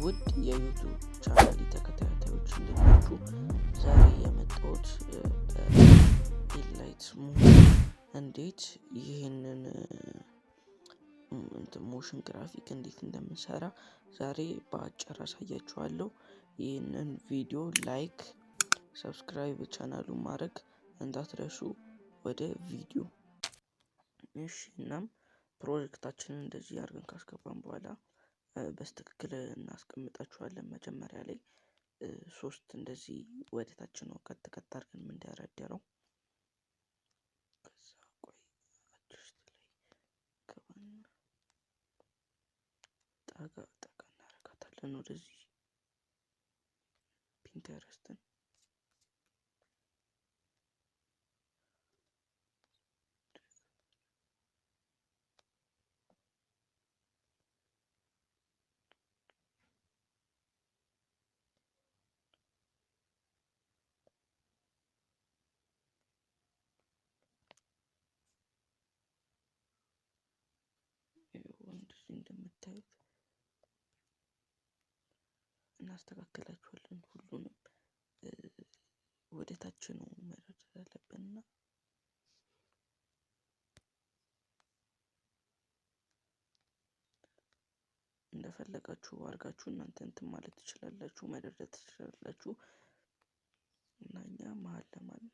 ውድ የዩቱብ ቻናል ተከታታዮች እንደናችሁ። ዛሬ የመጣሁት በኢላይት እንዴት ይህንን ሞሽን ግራፊክ እንዴት እንደምንሰራ ዛሬ በአጭር አሳያችኋለሁ። ይህንን ቪዲዮ ላይክ፣ ሰብስክራይብ ቻናሉን ማድረግ እንዳትረሱ። ወደ ቪዲዮ እሺ። እናም ፕሮጀክታችንን እንደዚህ አድርገን ካስገባን በኋላ በስትክክል እናስቀምጣችኋለን። መጀመሪያ ላይ ሶስት እንደዚህ ወደታች ነው ቀጥ አድርገን የምንደረደረው። ከዛ ቆይ አጀስት ላይ ገባና ጠጋ እናደርጋታለን ወደዚህ ፒንተረስትን። እንደዚህ እንደምታዩት እናስተካክላችኋለን። ሁሉንም ወደ ታች ነው መደርደር ያለብንና እንደፈለጋችሁ አድርጋችሁ እናንተ እንትን ማለት ትችላላችሁ፣ መደርደር ትችላላችሁ። እና እኛ መሀል ለመሀል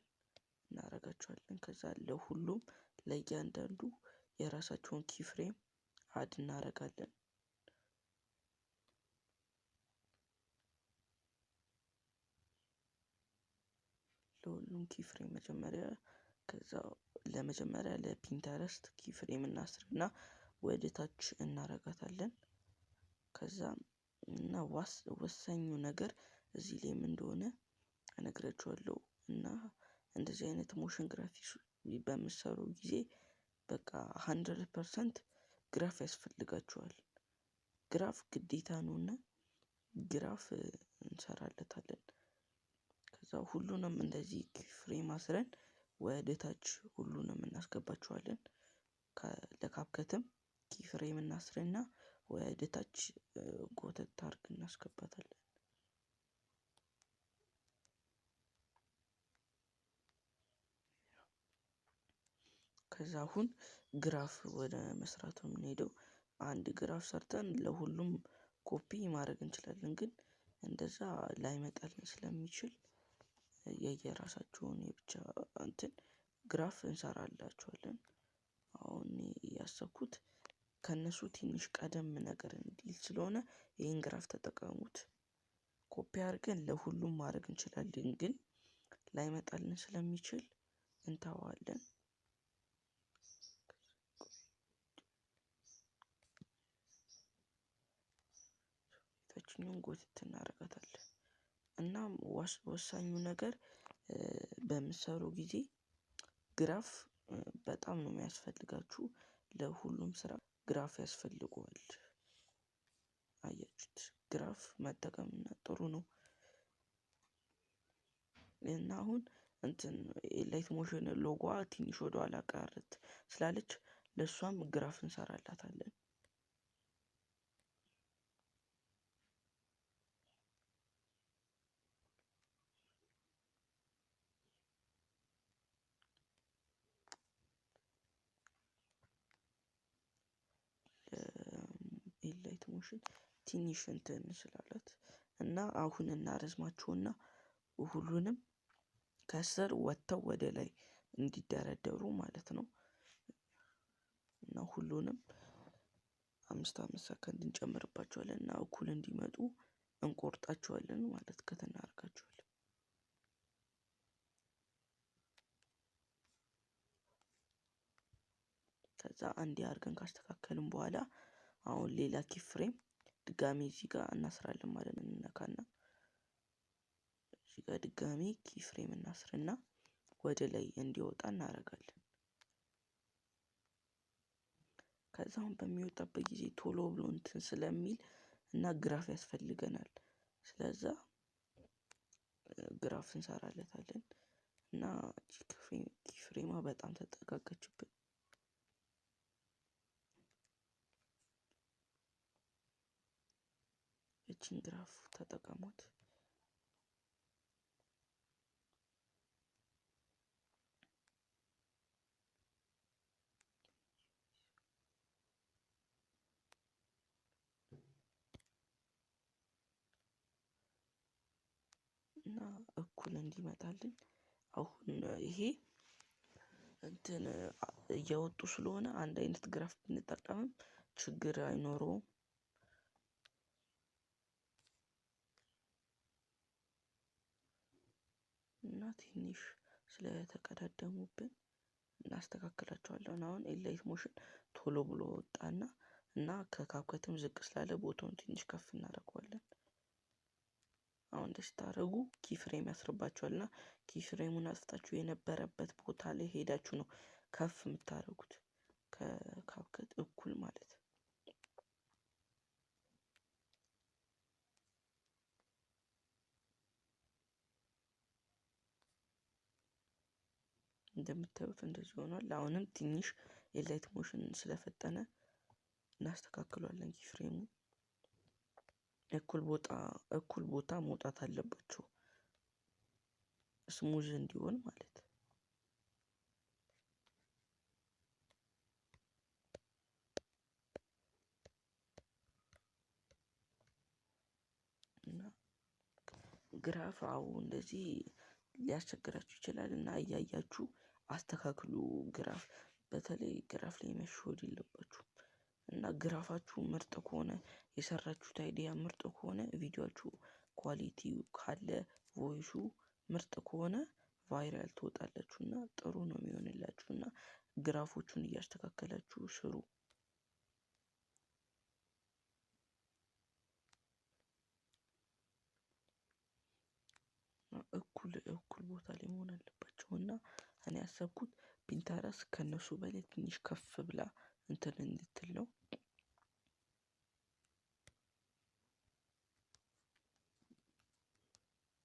እናደርጋችኋለን። ከዛ ለሁሉም ለእያንዳንዱ የራሳቸውን ኪፍሬም አድ እናደርጋለን። ለሁሉም ኪፍሬም መጀመሪያ ከዛ ለመጀመሪያ ለፒንተረስት ኪፍሬም እናስርና ወደ ታች እናረጋታለን። ከዛ እና ወሳኙ ነገር እዚህ ላይ ምን እንደሆነ እነግራችኋለሁ። እና እንደዚህ አይነት ሞሽን ግራፊክስ በምትሰሩ ጊዜ በቃ 100% ግራፍ ያስፈልጋችኋል። ግራፍ ግዴታ ነውና ግራፍ እንሰራለታለን። ከዛ ሁሉንም እንደዚህ ፍሬም አስረን ወደ ታች ሁሉንም እናስገባቸዋለን። ለካፕከትም ኪፍሬም እናስርና ወደ ታች ጎተት አድርገን እናስገባታለን። ከዛ አሁን ግራፍ ወደ መስራት ነው የምንሄደው። አንድ ግራፍ ሰርተን ለሁሉም ኮፒ ማድረግ እንችላለን፣ ግን እንደዛ ላይመጣልን ስለሚችል የየራሳቸውን የብቻ እንትን ግራፍ እንሰራላችኋለን። አሁን ያሰብኩት ከነሱ ትንሽ ቀደም ነገር እንዲል ስለሆነ ይሄን ግራፍ ተጠቀሙት። ኮፒ አድርገን ለሁሉም ማድረግ እንችላለን፣ ግን ላይመጣልን ስለሚችል እንተዋለን። ታችኛውን ጎትት እናደርጋታለን። እናም ወሳኙ ነገር በምትሰሩ ጊዜ ግራፍ በጣም ነው የሚያስፈልጋችሁ። ለሁሉም ስራ ግራፍ ያስፈልገዋል። አያችሁት? ግራፍ መጠቀም ጥሩ ነው። እና አሁን እንትን ላይት ሞሽን ሎጎዋ ትንሽ ወደኋላ ቀረት ስላለች ለሷም ግራፍ እንሰራላታለን። ላይት ሞሽን ትንሽ እንትን ስላላት እና አሁን እናረዝማቸውና ሁሉንም ከስር ወጥተው ወደ ላይ እንዲደረደሩ ማለት ነው። እና ሁሉንም 5 ሰከንድ እንጨምርባቸዋለን እና እኩል እንዲመጡ እንቆርጣቸዋለን ማለት ከተናርጋቸዋለን። ከዛ አንዴ አድርገን ካስተካከልን በኋላ አሁን ሌላ ኪፍሬም ድጋሚ እዚህ ጋር እናስራለን ማለት ነው። እንነካና እዚህ ጋር ድጋሚ ኪፍሬም እናስርና ወደ ላይ እንዲወጣ እናደርጋለን። ከዛ አሁን በሚወጣበት ጊዜ ቶሎ ብሎ እንትን ስለሚል እና ግራፍ ያስፈልገናል። ስለዛ ግራፍ እንሰራለታለን እና ኪፍሬማ በጣም ተጠጋገችብን። ይቺን ግራፍ ተጠቀሙት። እና እኩል እንዲመጣልን አሁን ይሄ እንትን እያወጡ ስለሆነ አንድ አይነት ግራፍ ብንጠቀምም ችግር አይኖረውም። እና ትንሽ ስለተቀዳደሙብን እናስተካክላቸዋለን። አሁን ኤላይት ሞሽን ቶሎ ብሎ ወጣና እና ከካፕከትም ዝቅ ስላለ ቦታውን ትንሽ ከፍ እናደርገዋለን። አሁን እንደዚህ ስታደርጉ ኪፍሬም ያስርባችኋል እና ኪፍሬሙን አጥፍታችሁ የነበረበት ቦታ ላይ ሄዳችሁ ነው ከፍ የምታደርጉት ከካፕከት እኩል ማለት ነው። እንደምታዩት እንደዚህ ሆኗል። አሁንም ትንሽ የላይት ሞሽን ስለፈጠነ እናስተካክሏለን። ኪፍሬሙ እኩል ቦታ መውጣት አለባቸው ስሙዝ እንዲሆን ማለት ነው። እና ግራፍ እንደዚህ ሊያስቸግራችሁ ይችላል እና እያያችሁ አስተካክሉ። ግራፍ በተለይ ግራፍ ላይ መሸወድ የለባችሁም። እና ግራፋችሁ ምርጥ ከሆነ የሰራችሁት አይዲያ ምርጥ ከሆነ ቪዲዮአችሁ ኳሊቲው ካለ ቮይሱ ምርጥ ከሆነ ቫይራል ትወጣላችሁ እና ጥሩ ነው የሚሆንላችሁ። እና ግራፎቹን እያስተካከላችሁ ስሩ። እኩል ቦታ ላይ መሆን አለባቸው። እና እኔ ያሰብኩት ፒንተረስት ከነሱ በላይ ትንሽ ከፍ ብላ እንትን እንድትል ነው።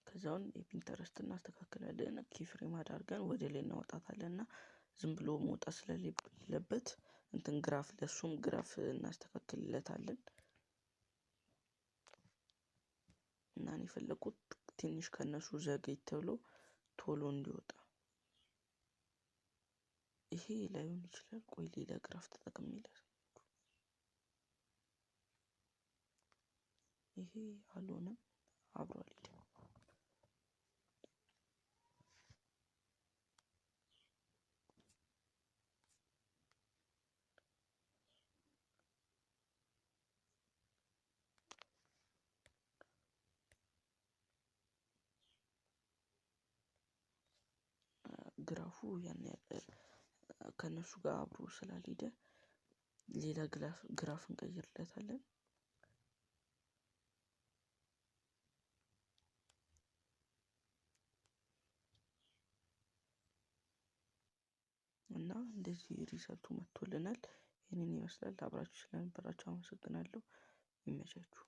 ከዛውን የፒንተረስት እናስተካክላለን። ኪፍሬም አድርገን ወደ ላይ እናወጣታለን እና ዝም ብሎ መውጣት ስለሌለበት እንትን ግራፍ ለሱም ግራፍ እናስተካክልለታለን። እና እኔ የፈለኩት ትንሽ ከነሱ ዘገይት ብሎ ቶሎ እንዲወጣ። ይሄ ላይሆን ይችላል። ቆይ ሌላ ግራፍ ተጠቅሜ ይሄ አልሆነም፣ አብሮ አልሄደም። ግራፉ ያን ያህል ከነሱ ጋር አብሮ ስላልሄደ ሌላ ግራፍ እንቀይርለታለን። እና እንደዚህ ሪሰልቱ መጥቶልናል። ይህንን ይመስላል። አብራችሁ ስለነበራችሁ አመሰግናለሁ። ይመቻችሁ።